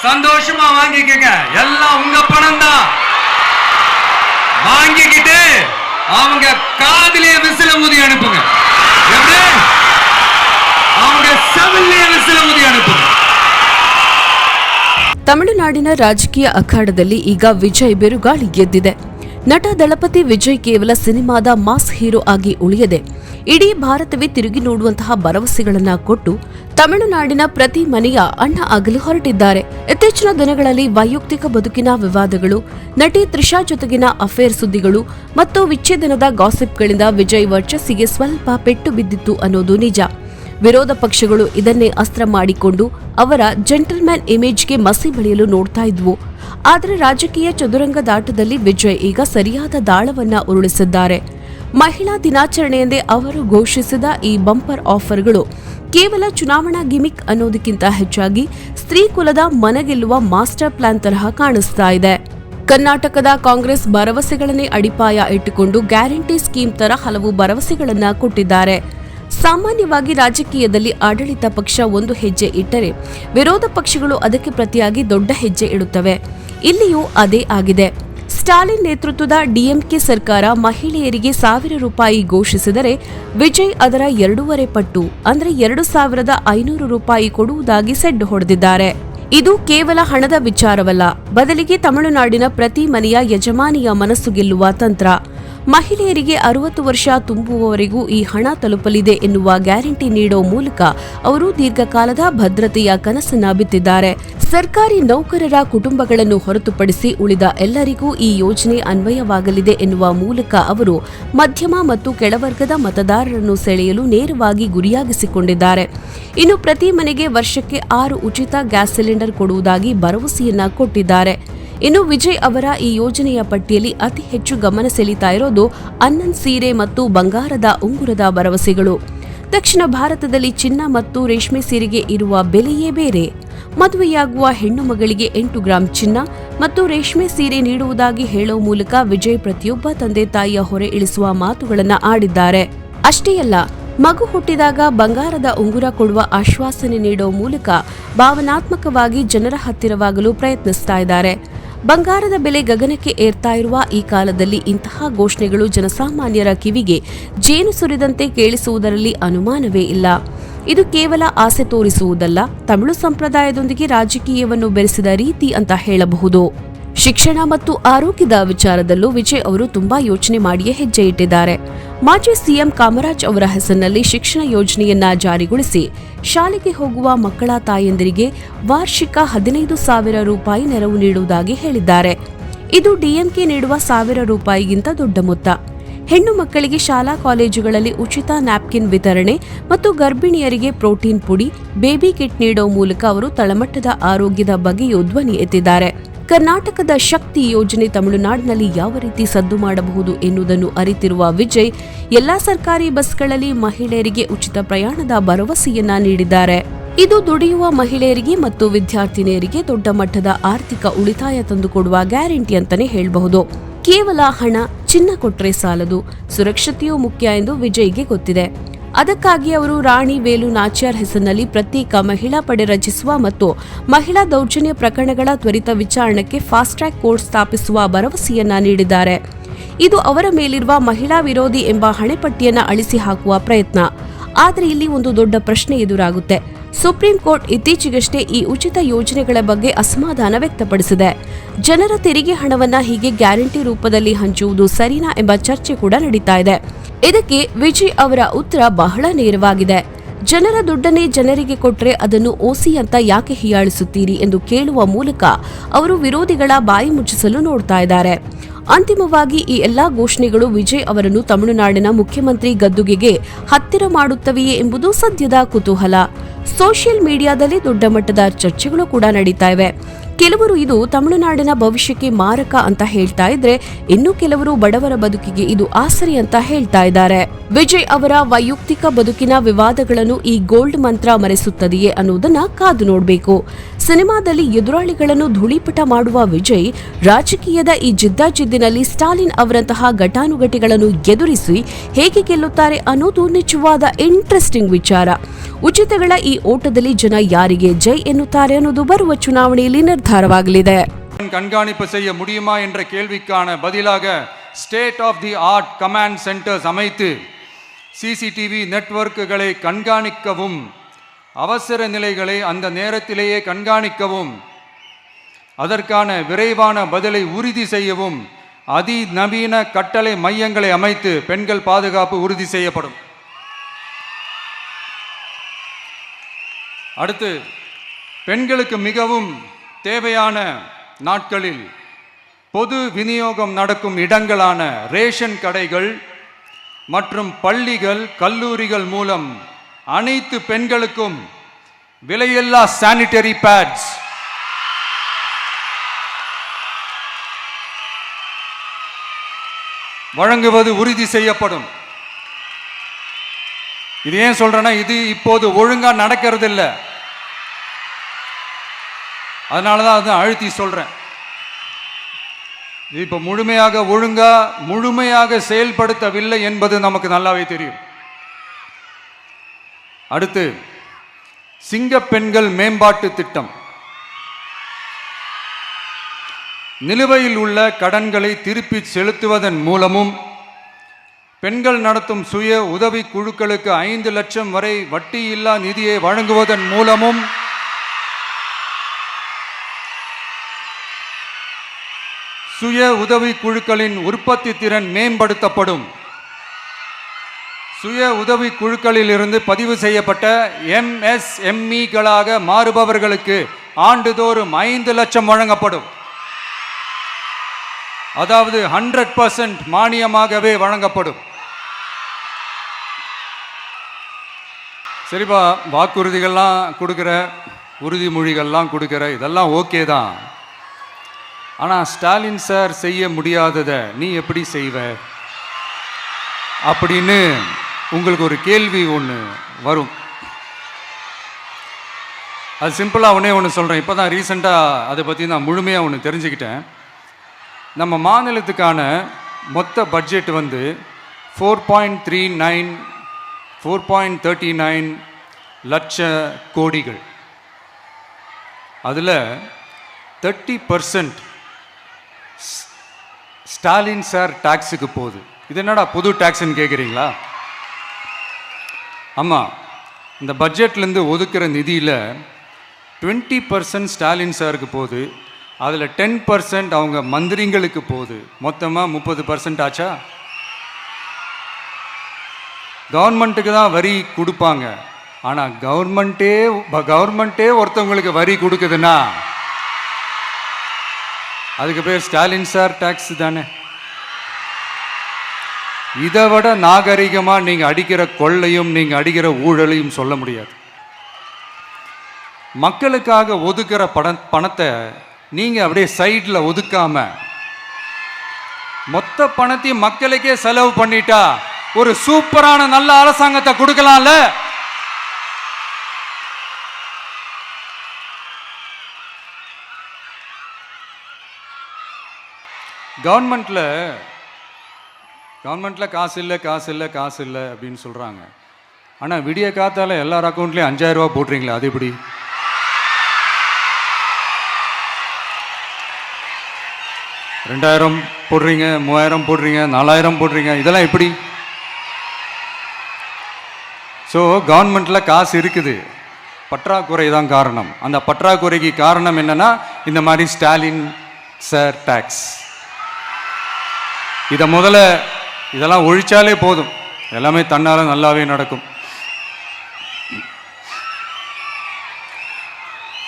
சந்தோஷமா வாங்கிக்கங்க. எல்லாம் உங்க பணம் தான். வாங்கிக்கிட்டு அவங்க காதிலே விசில ஊதி அனுப்புங்க. எப்படி? அவங்க செவிலே விசில ஊதி அனுப்புங்க. ತಮಿಳುನಾಡಿನ ರಾಜಕೀಯ ಅಖಾಡದಲ್ಲಿ ಈಗ ವಿಜಯ್ ಬಿರುಗಾಳಿ ಎದ್ದಿದೆ. ನಟ ದಳಪತಿ ವಿಜಯ್ ಕೇವಲ ಸಿನಿಮಾದ ಮಾಸ್ ಹೀರೋ ಆಗಿ ಉಳಿಯದೆ ಇಡೀ ಭಾರತವೇ ತಿರುಗಿ ನೋಡುವಂತಹ ಭರವಸೆಗಳನ್ನ ಕೊಟ್ಟು ತಮಿಳುನಾಡಿನ ಪ್ರತಿ ಮನೆಯ ಅಣ್ಣ ಆಗಲು ಹೊರಟಿದ್ದಾರೆ. ಇತ್ತೀಚಿನ ದಿನಗಳಲ್ಲಿ ವೈಯಕ್ತಿಕ ಬದುಕಿನ ವಿವಾದಗಳು, ನಟಿ ತ್ರಿಷಾ ಜೊತೆಗಿನ ಅಫೇರ್ ಸುದ್ದಿಗಳು ಮತ್ತು ವಿಚ್ಛೇದನದ ಗಾಸಿಪ್ಗಳಿಂದ ವಿಜಯ್ ವರ್ಚಸ್ಸಿಗೆ ಸ್ವಲ್ಪ ಪೆಟ್ಟು ಬಿದ್ದಿತ್ತು ಅನ್ನೋದು ನಿಜ. ವಿರೋಧ ಪಕ್ಷಗಳು ಇದನ್ನೇ ಅಸ್ತ್ರ ಮಾಡಿಕೊಂಡು ಅವರ ಜೆಂಟಲ್ಮ್ಯಾನ್ ಇಮೇಜ್ಗೆ ಮಸಿ ಬಳಿಯಲು ನೋಡ್ತಾ ಇದ್ವು. ಆದರೆ ರಾಜಕೀಯ ಚದುರಂಗದಾಟದಲ್ಲಿ ವಿಜಯ್ ಈಗ ಸರಿಯಾದ ದಾಳವನ್ನ ಉರುಳಿಸಿದ್ದಾರೆ. ಮಹಿಳಾ ದಿನಾಚರಣೆಯಂದೇ ಅವರು ಘೋಷಿಸಿದ ಈ ಬಂಪರ್ ಆಫರ್ಗಳು ಕೇವಲ ಚುನಾವಣಾ ಗಿಮಿಕ್ ಅನ್ನೋದಕ್ಕಿಂತ ಹೆಚ್ಚಾಗಿ ಸ್ತ್ರೀ ಕುಲದ ಮನಗೆಲ್ಲುವ ಮಾಸ್ಟರ್ ಪ್ಲಾನ್ ತರಹ ಕಾಣಿಸ್ತಾ ಇದೆ. ಕರ್ನಾಟಕದ ಕಾಂಗ್ರೆಸ್ ಭರವಸೆಗಳನ್ನೇ ಅಡಿಪಾಯ ಇಟ್ಟುಕೊಂಡು ಗ್ಯಾರಂಟಿ ಸ್ಕೀಮ್ ತರ ಹಲವು ಭರವಸೆಗಳನ್ನ ಕೊಟ್ಟಿದ್ದಾರೆ. ಸಾಮಾನ್ಯವಾಗಿ ರಾಜಕೀಯದಲ್ಲಿ ಆಡಳಿತ ಪಕ್ಷ ಒಂದು ಹೆಜ್ಜೆ ಇಟ್ಟರೆ ವಿರೋಧ ಪಕ್ಷಗಳು ಅದಕ್ಕೆ ಪ್ರತಿಯಾಗಿ ದೊಡ್ಡ ಹೆಜ್ಜೆ ಇಡುತ್ತವೆ. ಇಲ್ಲಿಯೂ ಅದೇ ಆಗಿದೆ. ಸ್ಟಾಲಿನ್ ನೇತೃತ್ವದ ಡಿಎಂಕೆ ಸರ್ಕಾರ ಮಹಿಳೆಯರಿಗೆ 1,000 ರೂಪಾಯಿ ಘೋಷಿಸಿದರೆ ವಿಜಯ್ ಅದರ 2.5 ಪಟ್ಟು ಅಂದ್ರೆ 2,500 ರೂಪಾಯಿ ಕೊಡುವುದಾಗಿ ಸೆಡ್ಡು ಹೊಡೆದಿದ್ದಾರೆ. ಇದು ಕೇವಲ ಹಣದ ವಿಚಾರವಲ್ಲ, ಬದಲಿಗೆ ತಮಿಳುನಾಡಿನ ಪ್ರತಿ ಮನೆಯ ಯಜಮಾನಿಯ ಮನಸ್ಸು ಗೆಲ್ಲುವ ತಂತ್ರ. ಮಹಿಳೆಯರಿಗೆ 60 ವರ್ಷ ತುಂಬುವವರೆಗೂ ಈ ಹಣ ತಲುಪಲಿದೆ ಎನ್ನುವ ಗ್ಯಾರಂಟಿ ನೀಡೋ ಮೂಲಕ ಅವರು ದೀರ್ಘಕಾಲದ ಭದ್ರತೆಯ ಕನಸನ್ನ ಬಿತ್ತಿದ್ದಾರೆ. ಸರ್ಕಾರಿ ನೌಕರರ ಕುಟುಂಬಗಳನ್ನು ಹೊರತುಪಡಿಸಿ ಉಳಿದ ಎಲ್ಲರಿಗೂ ಈ ಯೋಜನೆ ಅನ್ವಯವಾಗಲಿದೆ ಎನ್ನುವ ಮೂಲಕ ಅವರು ಮಧ್ಯಮ ಮತ್ತು ಕೆಳವರ್ಗದ ಮತದಾರರನ್ನು ಸೆಳೆಯಲು ನೇರವಾಗಿ ಗುರಿಯಾಗಿಸಿಕೊಂಡಿದ್ದಾರೆ. ಇನ್ನು ಪ್ರತಿ ಮನೆಗೆ ವರ್ಷಕ್ಕೆ 6 ಉಚಿತ ಗ್ಯಾಸ್ ಸಿಲಿಂಡರ್ ಕೊಡುವುದಾಗಿ ಭರವಸೆಯನ್ನ ಕೊಟ್ಟಿದ್ದಾರೆ. ಇನ್ನು ವಿಜಯ್ ಅವರ ಈ ಯೋಜನೆಯ ಪಟ್ಟಿಯಲ್ಲಿ ಅತಿ ಹೆಚ್ಚು ಗಮನ ಸೆಳೀತಾ ಇರೋದು ಅನ್ನನ್ ಸೀರೆ ಮತ್ತು ಬಂಗಾರದ ಉಂಗುರದ ಭರವಸೆಗಳು. ದಕ್ಷಿಣ ಭಾರತದಲ್ಲಿ ಚಿನ್ನ ಮತ್ತು ರೇಷ್ಮೆ ಸೀರೆಗೆ ಇರುವ ಬೆಲೆಯೇ ಬೇರೆ. ಮದುವೆಯಾಗುವ ಹೆಣ್ಣು ಮಗಳಿಗೆ 8 ಗ್ರಾಂ ಚಿನ್ನ ಮತ್ತು ರೇಷ್ಮೆ ಸೀರೆ ನೀಡುವುದಾಗಿ ಹೇಳೋ ಮೂಲಕ ವಿಜಯ್ ಪ್ರತಿಯೊಬ್ಬ ತಂದೆ ತಾಯಿಯ ಹೊರೆ ಇಳಿಸುವ ಮಾತುಗಳನ್ನ ಆಡಿದ್ದಾರೆ. ಅಷ್ಟೇ ಅಲ್ಲ, ಮಗು ಹುಟ್ಟಿದಾಗ ಬಂಗಾರದ ಉಂಗುರ ಕೊಡುವ ಆಶ್ವಾಸನೆ ನೀಡೋ ಮೂಲಕ ಭಾವನಾತ್ಮಕವಾಗಿ ಜನರ ಹತ್ತಿರವಾಗಲು ಪ್ರಯತ್ನಿಸ್ತಾ ಇದ್ದಾರೆ. ಬಂಗಾರದ ಬೆಲೆ ಗಗನಕ್ಕೆ ಏರ್ತಾ ಇರುವ ಈ ಕಾಲದಲ್ಲಿ ಇಂತಹ ಘೋಷಣೆಗಳು ಜನಸಾಮಾನ್ಯರ ಕಿವಿಗೆ ಜೇನು ಸುರಿದಂತೆ ಕೇಳಿಸುವುದರಲ್ಲಿ ಅನುಮಾನವೇ ಇಲ್ಲ. ಇದು ಕೇವಲ ಆಸೆ ತೋರಿಸುವುದಲ್ಲ, ತಮಿಳು ಸಂಪ್ರದಾಯದೊಂದಿಗೆ ರಾಜಕೀಯವನ್ನು ಬೆರೆಸಿದ ರೀತಿ ಅಂತ ಹೇಳಬಹುದು. ಶಿಕ್ಷಣ ಮತ್ತು ಆರೋಗ್ಯದ ವಿಚಾರದಲ್ಲೂ ವಿಜಯ್ ಅವರು ತುಂಬಾ ಯೋಚನೆ ಮಾಡಿಯೇ ಹೆಜ್ಜೆ ಇಟ್ಟಿದ್ದಾರೆ. ಮಾಜಿ ಸಿಎಂ ಕಾಮರಾಜ್ ಅವರ ಹೆಸರಿನಲ್ಲಿ ಶಿಕ್ಷಣ ಯೋಜನೆಯನ್ನ ಜಾರಿಗೊಳಿಸಿ ಶಾಲೆಗೆ ಹೋಗುವ ಮಕ್ಕಳ ತಾಯಂದಿರಿಗೆ ವಾರ್ಷಿಕ 15,000 ರೂಪಾಯಿ ನೆರವು ನೀಡುವುದಾಗಿ ಹೇಳಿದ್ದಾರೆ. ಇದು ಡಿಎಂಕೆ ನೀಡುವ 1,000 ರೂಪಾಯಿಗಿಂತ ದೊಡ್ಡ ಮೊತ್ತ. ಹೆಣ್ಣು ಮಕ್ಕಳಿಗೆ ಶಾಲಾ ಕಾಲೇಜುಗಳಲ್ಲಿ ಉಚಿತ ನ್ಯಾಪ್ಕಿನ್ ವಿತರಣೆ ಮತ್ತು ಗರ್ಭಿಣಿಯರಿಗೆ ಪ್ರೋಟೀನ್ ಪುಡಿ, ಬೇಬಿ ಕಿಟ್ ನೀಡುವ ಮೂಲಕ ಅವರು ತಳಮಟ್ಟದ ಆರೋಗ್ಯದ ಬಗ್ಗೆಯೂ ಧ್ವನಿ ಎತ್ತಿದ್ದಾರೆ. ಕರ್ನಾಟಕದ ಶಕ್ತಿ ಯೋಜನೆ ತಮಿಳುನಾಡಿನಲ್ಲಿ ಯಾವ ರೀತಿ ಸದ್ದು ಮಾಡಬಹುದು ಎನ್ನುವುದನ್ನು ಅರಿತಿರುವ ವಿಜಯ್ ಎಲ್ಲಾ ಸರ್ಕಾರಿ ಬಸ್ಗಳಲ್ಲಿ ಮಹಿಳೆಯರಿಗೆ ಉಚಿತ ಪ್ರಯಾಣದ ಭರವಸೆಯನ್ನ ನೀಡಿದ್ದಾರೆ. ಇದು ದುಡಿಯುವ ಮಹಿಳೆಯರಿಗೆ ಮತ್ತು ವಿದ್ಯಾರ್ಥಿನಿಯರಿಗೆ ದೊಡ್ಡ ಮಟ್ಟದ ಆರ್ಥಿಕ ಉಳಿತಾಯ ತಂದುಕೊಡುವ ಗ್ಯಾರಂಟಿ ಅಂತಾನೆ ಹೇಳಬಹುದು. ಕೇವಲ ಹಣ, ಚಿನ್ನ ಕೊಟ್ರೆ ಸಾಲದು, ಸುರಕ್ಷತೆಯೂ ಮುಖ್ಯ ಎಂದು ವಿಜಯ್ಗೆ ಗೊತ್ತಿದೆ. ಅದಕ್ಕಾಗಿ ಅವರು ರಾಣಿ ವೇಲು ನಾಚ್ಯಾರ್ ಹೆಸರಿನಲ್ಲಿ ಪ್ರತ್ಯೇಕ ಮಹಿಳಾ ಪಡೆ ರಚಿಸುವ ಮತ್ತು ಮಹಿಳಾ ದೌರ್ಜನ್ಯ ಪ್ರಕರಣಗಳ ತ್ವರಿತ ವಿಚಾರಣೆಗೆ ಫಾಸ್ಟ್ ಟ್ರ್ಯಾಕ್ ಕೋರ್ಟ್ ಸ್ಥಾಪಿಸುವ ಭರವಸೆಯನ್ನ ನೀಡಿದ್ದಾರೆ. ಇದು ಅವರ ಮೇಲಿರುವ ಮಹಿಳಾ ವಿರೋಧಿ ಎಂಬ ಹಣೆಪಟ್ಟಿಯನ್ನ ಅಳಿಸಿ ಹಾಕುವ ಪ್ರಯತ್ನ. ಆದರೆ ಇಲ್ಲಿ ಒಂದು ದೊಡ್ಡ ಪ್ರಶ್ನೆ ಎದುರಾಗುತ್ತೆ. ಸುಪ್ರೀಂ ಕೋರ್ಟ್ ಇತ್ತೀಚೆಗಷ್ಟೇ ಈ ಉಚಿತ ಯೋಜನೆಗಳ ಬಗ್ಗೆ ಅಸಮಾಧಾನ ವ್ಯಕ್ತಪಡಿಸಿದೆ. ಜನರ ತೆರಿಗೆ ಹಣವನ್ನ ಹೀಗೆ ಗ್ಯಾರಂಟಿ ರೂಪದಲ್ಲಿ ಹಂಚುವುದು ಸರಿನಾ ಎಂಬ ಚರ್ಚೆ ಕೂಡ ನಡೀತಾ ಇದೆ. ಇದಕ್ಕೆ ವಿಜಯ್ ಅವರ ಉತ್ತರ ಬಹಳ ನೇರವಾಗಿದೆ. ಜನರ ದುಡ್ಡನ್ನೇ ಜನರಿಗೆ ಕೊಟ್ರೆ ಅದನ್ನು ಓಸಿ ಅಂತ ಯಾಕೆ ಹೀಯಾಳಿಸುತ್ತೀರಿ ಎಂದು ಕೇಳುವ ಮೂಲಕ ಅವರು ವಿರೋಧಿಗಳ ಬಾಯಿ ಮುಚ್ಚಿಸಲು ನೋಡ್ತಾ ಇದ್ದಾರೆ. ಅಂತಿಮವಾಗಿ ಈ ಎಲ್ಲಾ ಘೋಷಣೆಗಳು ವಿಜಯ್ ಅವರನ್ನು ತಮಿಳುನಾಡಿನ ಮುಖ್ಯಮಂತ್ರಿ ಗದ್ದುಗೆಗೆ ಹತ್ತಿರ ಮಾಡುತ್ತವೆಯೇ ಎಂಬುದು ಸದ್ಯದ ಕುತೂಹಲ. ಸೋಷಿಯಲ್ ಮೀಡಿಯಾದಲ್ಲಿ ದೊಡ್ಡ ಮಟ್ಟದ ಚರ್ಚೆಗಳು ಕೂಡ ನಡೀತಾ ಇವೆ. ಕೆಲವರು ಇದು ತಮಿಳುನಾಡಿನ ಭವಿಷ್ಯಕ್ಕೆ ಮಾರಕ ಅಂತ ಹೇಳ್ತಾ ಇದ್ರೆ, ಇನ್ನು ಕೆಲವರು ಬಡವರ ಬದುಕಿಗೆ ಇದು ಆಸರೆ ಅಂತ ಹೇಳ್ತಾ ಇದ್ದಾರೆ. ವಿಜಯ್ ಅವರ ವೈಯಕ್ತಿಕ ಬದುಕಿನ ವಿವಾದಗಳನ್ನು ಈ ಗೋಲ್ಡ್ ಮಂತ್ರ ಮರೆಸುತ್ತದೆಯೇ ಅನ್ನೋದನ್ನ ಕಾದು ನೋಡಬೇಕು. ಸಿನಿಮಾದಲ್ಲಿ ಎದುರಾಳಿಗಳನ್ನು ಧೂಳಿಪಟ ಮಾಡುವ ವಿಜಯ್ ರಾಜಕೀಯದ ಈ ಜಿದ್ದಾಜಿದ್ದಿನಲ್ಲಿ ಸ್ಟಾಲಿನ್ ಅವರಂತಹ ಘಟಾನುಘಟಿಗಳನ್ನು ಎದುರಿಸಿ ಹೇಗೆ ಗೆಲ್ಲುತ್ತಾರೆ ಅನ್ನೋದು ನಿಜವಾದ ಇಂಟ್ರೆಸ್ಟಿಂಗ್ ವಿಚಾರ. ಉಚಿತಗಳ ಈ ಓಟದಲ್ಲಿ ಜನ ಯಾರಿಗೆ ಜೈ ಎನ್ನುತ್ತಾರೆ ಅನ್ನೋದು ಬರುವ ಚುನಾವಣೆಯಲ್ಲಿ ನಿರ್ಧಾರವಾಗಲಿದೆ. கண்காணிப்பு செய்ய முடியுமா என்ற கேள்விக்கான பதிலாக state of the art command centres அமைத்து சிசிடிவி நெட்வொர்க்குகளை கண்காணிக்கவும், அவசர நிலைகளை அந்த நேரத்திலேயே கண்காணிக்கவும், அதற்கான விரைவான பதிலை உறுதி செய்யவும் அதிநவீன கட்டளை மையங்களை அமைத்து பெண்கள் பாதுகாப்பு உறுதி செய்யப்படும். அடுத்து, பெண்களுக்கு மிகவும் தேவையான நாட்களில் பொது விநியோகம் நடக்கும் இடங்களான ரேஷன் கடைகள் மற்றும் பள்ளிகள், கல்லூரிகள் மூலம் அனைத்து பெண்களுக்கும் விலையில்லா சானிட்டரி பேட்ஸ், வழங்குவது உறுதி செய்யப்படும். இது ஏன் சொல்றேன்னா, இது இப்போது ஒழுங்கா நடக்கிறது இல்லை. அதனால தான் அதை அழுத்தி சொல்றேன். இது இப்போ முழுமையாக செயல்படுத்தவில்லை என்பது நமக்கு நல்லாவே தெரியும். அடுத்து, சிங்க பெண்கள் மேம்பாட்டு திட்டம். நிலுவையில் உள்ள கடன்களை திருப்பி செலுத்துவதன் மூலமும், பெண்கள் நடத்தும் சுய உதவி குழுக்களுக்கு 5 லட்சம் வரை வட்டியில்லா நிதியை வழங்குவதன் மூலமும், சுய உதவி குழுக்களின் உற்பத்தி திறன் மேம்படுத்தப்படும். சுய உதவி குழுக்களில் இருந்து பதிவு செய்யப்பட்ட MSMEகளாக மாறுபவர்களுக்கு ஆண்டுதோறும் 5 லட்சம் வழங்கப்படும். அதாவது 100% மானியமாகவே வழங்கப்படும். சரிப்பா, வாக்குறுதிகள்லாம் கொடுக்குற, உறுதிமொழிகள்லாம் கொடுக்குற, இதெல்லாம் ஓகே தான். ஆனால் ஸ்டாலின் சார் செய்ய முடியாததை நீ எப்படி செய்வ அப்படின்னு உங்களுக்கு ஒரு கேள்வி ஒன்று வரும். அது சிம்பிளாக ஒன்று சொல்கிறேன். இப்போ தான் ரீசெண்டாக அதை பற்றி நான் முழுமையாக ஒன்று தெரிஞ்சுக்கிட்டேன். நம்ம மாநிலத்துக்கான மொத்த பட்ஜெட் வந்து 4.39 லட்ச கோடிகள். அதில் 30% ஸ்டாலின் சார் டாக்ஸுக்கு போகுது. இது என்னடா புது டாக்ஸ்ன்னு கேட்குறீங்களா? ஆமாம், இந்த பட்ஜெட்லேருந்து ஒதுக்குற நிதியில் 20% ஸ்டாலின் சாருக்கு போகுது. அதில் 10% அவங்க மந்திரிங்களுக்கு போகுது. மொத்தமாக 30% ஆச்சா? கவர்மெண்ட்டுக்கு தான் வரி கொடுப்பாங்க. ஆனால் கவர்மெண்ட்டே ஒருத்தவங்களுக்கு வரி கொடுக்குதுன்னா அதுக்கு பேர் ஸ்டாலின் சார் டாக்ஸ் தானே. இதை விட நாகரிகமாக நீங்கள் அடிக்கிற கொள்ளையும் நீங்கள் அடிக்கிற ஊழலையும் சொல்ல முடியாது. மக்களுக்காக ஒதுக்குற பணத்தை நீங்கள் அப்படியே சைடில் ஒதுக்காம மொத்த பணத்தையும் மக்களுக்கே செலவு பண்ணிட்டா ஒரு சூப்பரான நல்ல அரசாங்கத்தை கொடுக்கலாம்ல. கவர்மெண்ட்ல காசு இல்லை அப்படின்னு சொல்றாங்க. ஆனால் விடிய காத்தால எல்லார் அக்கௌண்ட்லேயும் 5000 ரூபா போடுறீங்களா? அது எப்படி? $2000 போடுறீங்க, 3000 போடுறீங்க, 4000 போடுறீங்க, இதெல்லாம் எப்படி? ஸோ கவர்மெண்ட்டில் காசு இருக்குது, பற்றாக்குறை தான் காரணம். அந்த பற்றாக்குறைக்கு காரணம் என்னன்னா இந்த மாதிரி ஸ்டாலின் சார் டாக்ஸ். இதெல்லாம் ஒழிச்சாலே போதும், எல்லாமே தன்னால் நல்லாவே நடக்கும்.